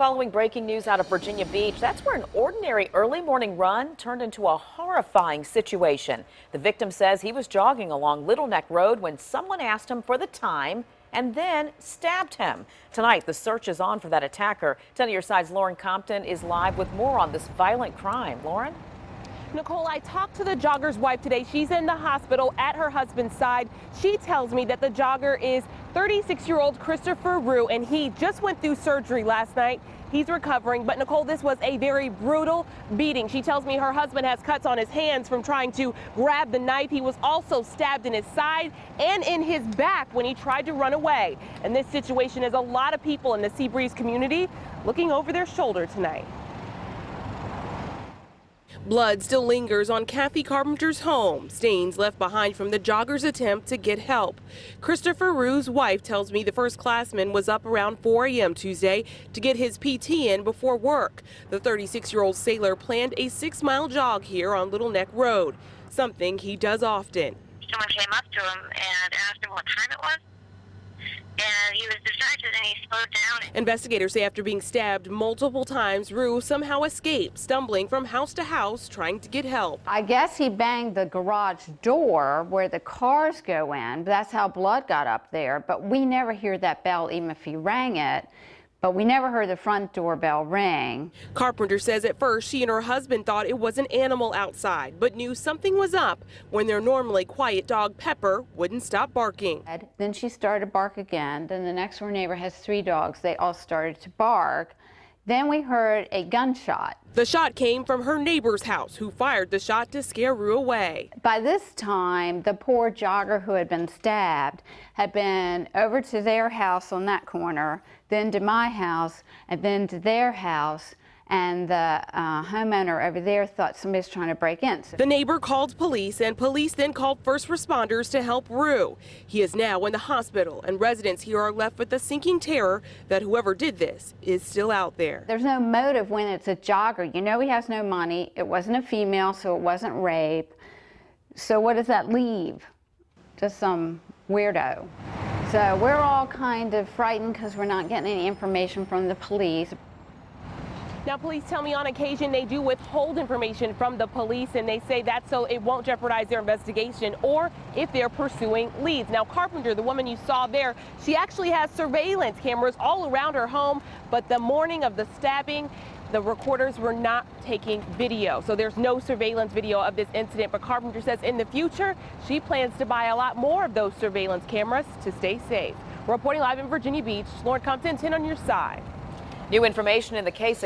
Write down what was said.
following breaking news out of Virginia Beach. That's where an ordinary early morning run turned into a horrifying situation. The victim says he was jogging along Little Neck Road when someone asked him for the time and then stabbed him. Tonight, the search is on for that attacker. 10 on your side's Lauren Compton is live with more on this violent crime. Lauren? Nicole, I talked to the jogger's wife today. She's in the hospital at her husband's side. She tells me that the jogger is 36-year-old Christopher Rue, and he just went through surgery last night. He's recovering, but Nicole, this was a very brutal beating. She tells me her husband has cuts on his hands from trying to grab the knife. He was also stabbed in his side and in his back when he tried to run away. And this situation has a lot of people in the Seabreeze community looking over their shoulder tonight. Blood still lingers on Kathy Carpenter's home, stains left behind from the jogger's attempt to get help. Christopher Rue's wife tells me the first-classman was up around 4 a.m. Tuesday to get his PT in before work. The 36-year-old sailor planned a 6-mile jog here on Little Neck Road, something he does often. Someone came up to him and asked him what time it was, and he was distracted and he slowed down. Investigators say after being stabbed multiple times, Rue somehow escaped, stumbling from house to house trying to get help. I guess he banged the garage door where the cars go in. That's how blood got up there. But we never hear that bell, even if he rang it. But we never heard the front door bell ring. Carpenter says at first she and her husband thought it was an animal outside, but knew something was up when their normally quiet dog Pepper wouldn't stop barking. Then she started to bark again. Then the next door neighbor has 3 dogs. They all started to bark. Then we heard a gunshot. The shot came from her neighbor's house, who fired the shot to scare Rue away. By this time, the poor jogger who had been stabbed had been over to their house on that corner, then to my house, and then to their house. And the homeowner over there thought somebody was trying to break in. The neighbor called police, and police then called first responders to help Rue. He is now in the hospital, and residents here are left with the sinking terror that whoever did this is still out there. There's no motive when it's a jogger. You know he has no money. It wasn't a female, so it wasn't rape. So what does that leave? Just some weirdo. So we're all kind of frightened because we're not getting any information from the police. Now, police tell me on occasion they do withhold information from the police, and they say that's so it won't jeopardize their investigation or if they're pursuing leads. Now, Carpenter, the woman you saw there, she actually has surveillance cameras all around her home, but the morning of the stabbing, the recorders were not taking video. So there's no surveillance video of this incident, but Carpenter says in the future, she plans to buy a lot more of those surveillance cameras to stay safe. Reporting live in Virginia Beach, Lauren Compton, 10 on your side. New information in the case